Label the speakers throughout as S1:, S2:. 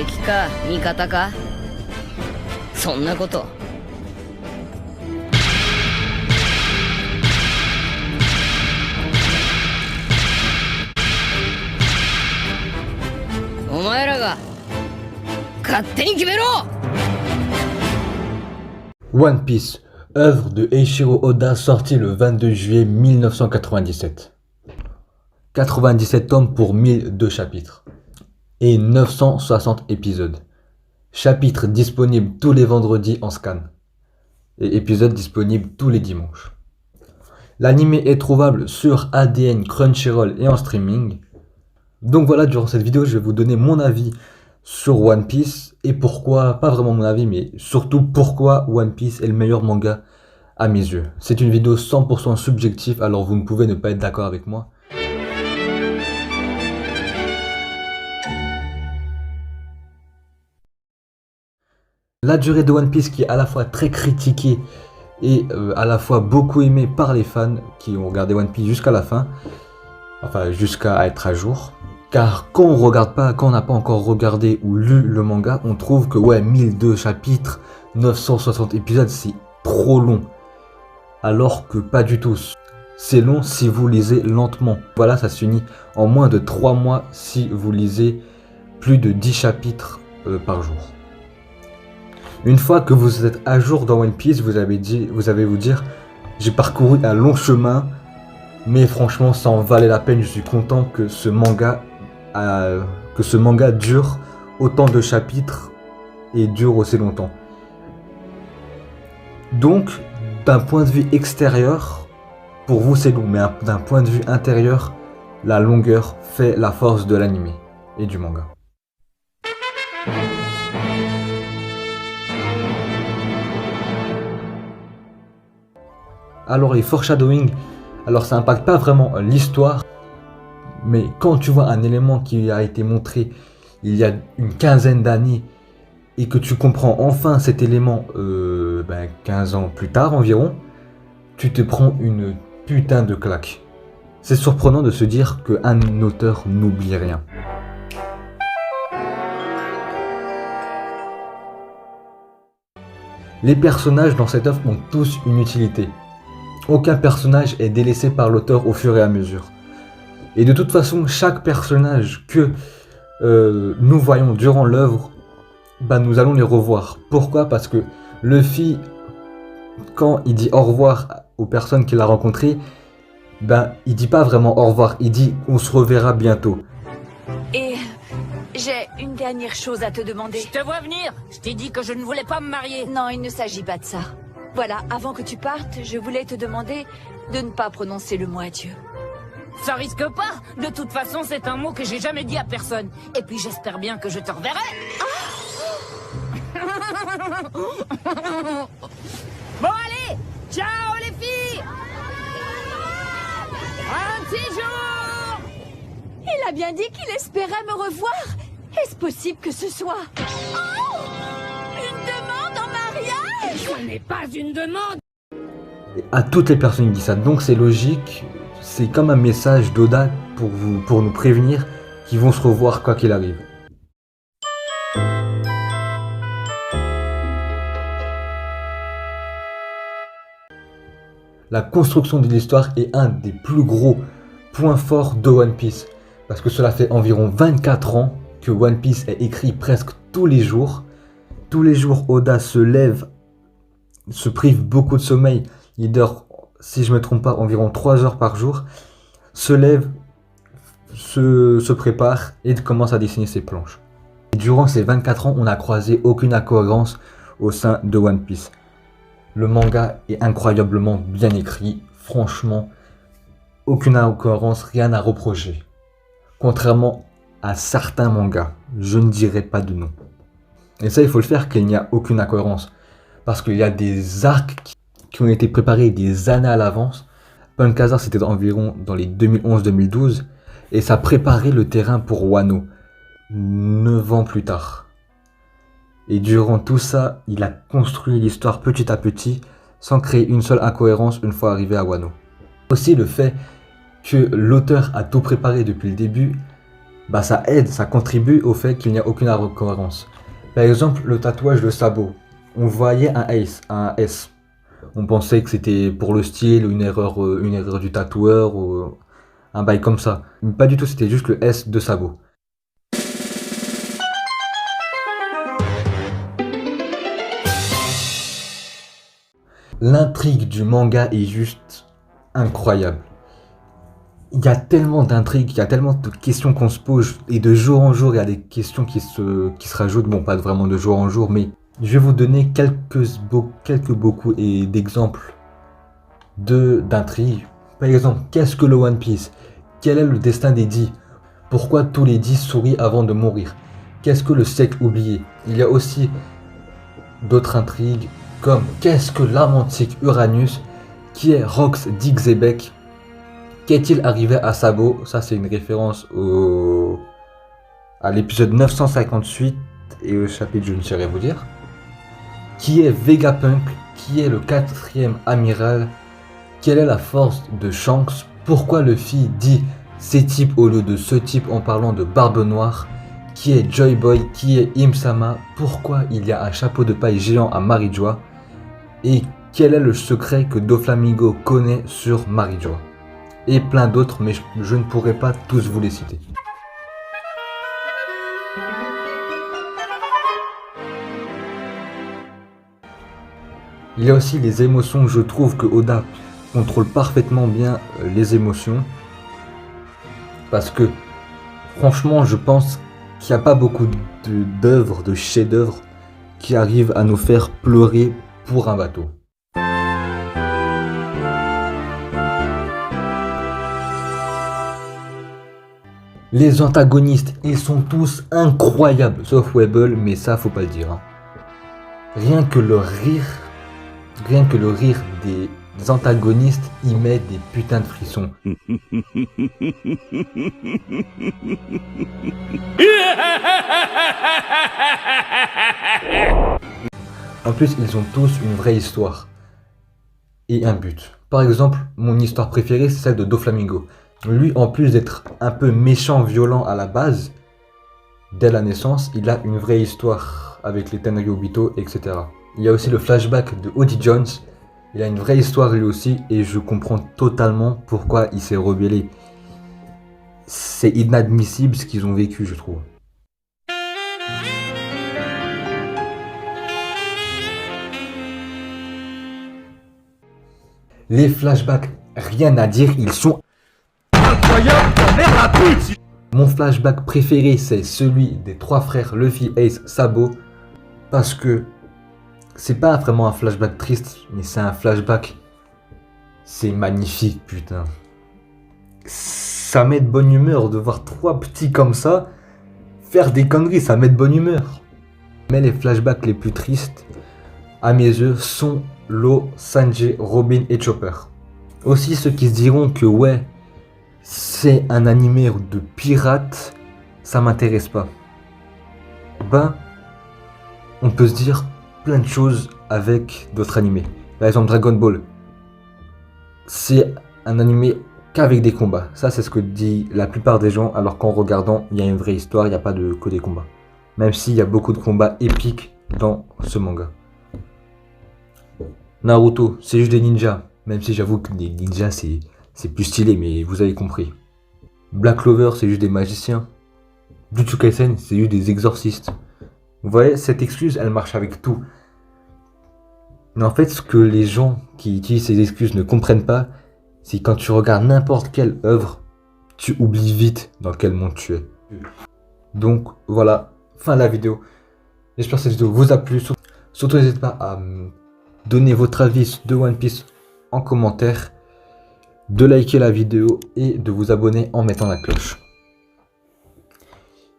S1: 敵か味方かそんなこと。お前らが勝手に決めろ。
S2: One Piece, œuvre de Eiichiro Oda sortie le 22 juillet 1997. 97 tomes pour 1002 chapitres et 960 épisodes. Chapitres disponibles tous les vendredis en scan et épisodes disponibles tous les dimanches. L'anime est trouvable sur ADN, Crunchyroll et en streaming. Donc voilà, durant cette vidéo, je vais vous donner mon avis sur One Piece et pourquoi, pas vraiment mon avis, mais surtout pourquoi One Piece est le meilleur manga à mes yeux. C'est une vidéo 100% subjective, alors vous ne pouvez ne pas être d'accord avec moi. La durée de One Piece qui est à la fois très critiquée et à la fois beaucoup aimée par les fans qui ont regardé One Piece jusqu'à la fin, enfin jusqu'à être à jour. Car quand on n'a pas encore regardé ou lu le manga, on trouve que ouais, 1002 chapitres, 960 épisodes, c'est trop long. Alors que pas du tout. C'est long si vous lisez lentement. Voilà, ça se finit en moins de 3 mois si vous lisez plus de 10 chapitres par jour. Une fois que vous êtes à jour dans One Piece, vous allez vous dire, j'ai parcouru un long chemin, mais franchement ça en valait la peine. Je suis content que ce manga dure autant de chapitres et dure aussi longtemps. Donc, d'un point de vue extérieur, pour vous c'est long, mais d'un point de vue intérieur, la longueur fait la force de l'anime et du manga. Alors les foreshadowing, alors ça n'impacte pas vraiment l'histoire, mais quand tu vois un élément qui a été montré il y a une quinzaine d'années et que tu comprends enfin cet élément 15 ans plus tard environ, tu te prends une putain de claque. C'est surprenant de se dire qu'un auteur n'oublie rien. Les personnages dans cette œuvre ont tous une utilité. Aucun personnage est délaissé par l'auteur au fur et à mesure. Et de toute façon, chaque personnage que nous voyons durant l'œuvre, nous allons les revoir. Pourquoi? Parce que Luffy, quand il dit au revoir aux personnes qu'il a rencontrées, il dit pas vraiment au revoir, il dit on se reverra bientôt.
S3: Et j'ai une dernière chose à te demander.
S4: Je te vois venir. Je t'ai dit que je ne voulais pas me marier.
S3: Non, il ne s'agit pas de ça. Voilà, avant que tu partes, je voulais te demander de ne pas prononcer le mot adieu.
S4: Ça risque pas. De toute façon, c'est un mot que j'ai jamais dit à personne. Et puis j'espère bien que je te reverrai. Bon allez, ciao les filles. Un petit jour.
S3: Il a bien dit qu'il espérait me revoir. Est-ce possible que ce soit... Oh, une demande en mariage?
S4: Ce n'est pas une demande.
S2: Et à toutes les personnes qui disent ça, donc c'est logique. C'est comme un message d'Oda pour nous prévenir qu'ils vont se revoir quoi qu'il arrive. La construction de l'histoire est un des plus gros points forts de One Piece. Parce que cela fait environ 24 ans que One Piece est écrit presque tous les jours. Tous les jours, Oda se lève, se prive beaucoup de sommeil. Il dort, si je ne me trompe pas, environ 3 heures par jour. Se lève, se prépare et commence à dessiner ses planches. Et durant ces 24 ans, on n'a croisé aucune incohérence au sein de One Piece. Le manga est incroyablement bien écrit. Franchement, aucune incohérence, rien à reprocher. Contrairement à certains mangas, je ne dirai pas de nom. Et ça, il faut le faire qu'il n'y a aucune incohérence. Parce qu'il y a des arcs qui ont été préparés des années à l'avance. Punk Hazard, c'était environ dans les 2011-2012. Et ça préparait le terrain pour Wano. 9 ans plus tard. Et durant tout ça, il a construit l'histoire petit à petit, sans créer une seule incohérence une fois arrivé à Wano. Aussi le fait que l'auteur a tout préparé depuis le début, bah ça aide, ça contribue au fait qu'il n'y a aucune incohérence. Par exemple, le tatouage de sabot. On voyait un S. On pensait que c'était pour le style, une erreur du tatoueur, ou un bail comme ça. Mais pas du tout, c'était juste le S de sabot. L'intrigue du manga est juste incroyable. Il y a tellement d'intrigues, il y a tellement de questions qu'on se pose, et de jour en jour, il y a des questions qui se rajoutent. Bon, pas vraiment de jour en jour, mais je vais vous donner beaucoup d'exemples d'intrigues. Par exemple, qu'est-ce que le One Piece? Quel est le destin des 10? Pourquoi tous les 10 sourient avant de mourir? Qu'est-ce que le siècle oublié? Il y a aussi d'autres intrigues, comme qu'est-ce que l'âme antique Uranus? Qui est Rox Dixebeck? Qu'est-il arrivé à Sabo? Ça, c'est une référence à l'épisode 958 et au chapitre, je ne saurais vous dire. Qui est Vegapunk? Qui est le 4e amiral? Quelle est la force de Shanks? Pourquoi Luffy dit ces types au lieu de ce type en parlant de Barbe Noire? Qui est Joy Boy? Qui est Im-sama? Pourquoi il y a un chapeau de paille géant à Marijoa? Et quel est le secret que Doflamingo connaît sur Marijoa? Et plein d'autres, mais je ne pourrai pas tous vous les citer. Il y a aussi les émotions. Je trouve que Oda contrôle parfaitement bien les émotions. Parce que, franchement, je pense qu'il n'y a pas beaucoup d'œuvres, de chefs-d'œuvre qui arrivent à nous faire pleurer pour un bateau. Les antagonistes, ils sont tous incroyables, sauf Weble, mais ça faut pas le dire. Hein. Rien que le rire des antagonistes, il met des putains de frissons. En plus, ils ont tous une vraie histoire et un but. Par exemple, mon histoire préférée, c'est celle de Doflamingo. Lui, en plus d'être un peu méchant, violent à la base, dès la naissance, il a une vraie histoire avec les Tenryubito, etc. Il y a aussi le flashback de Oddie Jones. Il a une vraie histoire lui aussi, et je comprends totalement pourquoi il s'est rebellé. C'est inadmissible ce qu'ils ont vécu, je trouve. Les flashbacks, rien à dire, ils sont incroyables, merde la pute. Mon flashback préféré, c'est celui des 3 frères Luffy, Ace, Sabo, parce que c'est pas vraiment un flashback triste, mais c'est un flashback. C'est magnifique, putain. Ça met de bonne humeur de voir 3 petits comme ça faire des conneries, ça met de bonne humeur. Mais les flashbacks les plus tristes, à mes yeux, sont Law, Sanjay, Robin et Chopper. Aussi ceux qui se diront que ouais, c'est un animé de pirates, ça m'intéresse pas. Ben, on peut se dire plein de choses avec d'autres animés. Par exemple Dragon Ball, c'est un animé qu'avec des combats. Ça c'est ce que dit la plupart des gens, alors qu'en regardant, il y a une vraie histoire, il n'y a pas que des combats. Même s'il y a beaucoup de combats épiques dans ce manga. Naruto, c'est juste des ninjas, même si j'avoue que des ninjas c'est plus stylé, mais vous avez compris. Black Clover, c'est juste des magiciens. Jujutsu Kaisen, c'est juste des exorcistes. Vous voyez, cette excuse, elle marche avec tout. Mais en fait, ce que les gens qui utilisent ces excuses ne comprennent pas, c'est quand tu regardes n'importe quelle œuvre, tu oublies vite dans quel monde tu es. Donc voilà, fin de la vidéo. J'espère que cette vidéo vous a plu. Surtout n'hésitez pas à donner votre avis de One Piece en commentaire, de liker la vidéo et de vous abonner en mettant la cloche.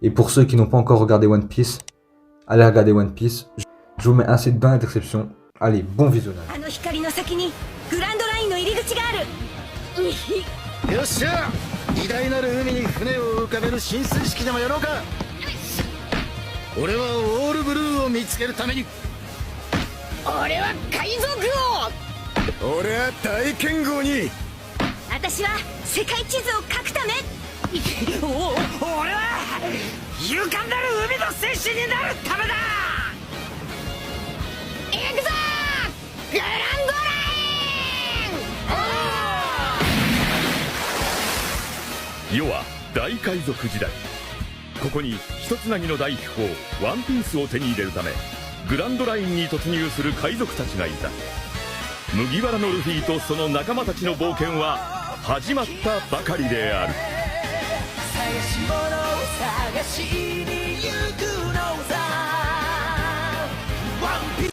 S2: Et pour ceux qui n'ont pas encore regardé One Piece, allez regarder One Piece. Je vous mets un site dans la description. Allez, bon visionnage.
S4: 俺は勇敢なる海の戦士になるためだ。行くぞグランドライン。
S5: 世は大海賊時代。ここに一つなぎの大秘宝ワンピースを手に入れるためグランドラインに突入する海賊たちがいた。麦わらのルフィとその仲間たちの冒険は始まったばかりである。
S6: 探し物を探しに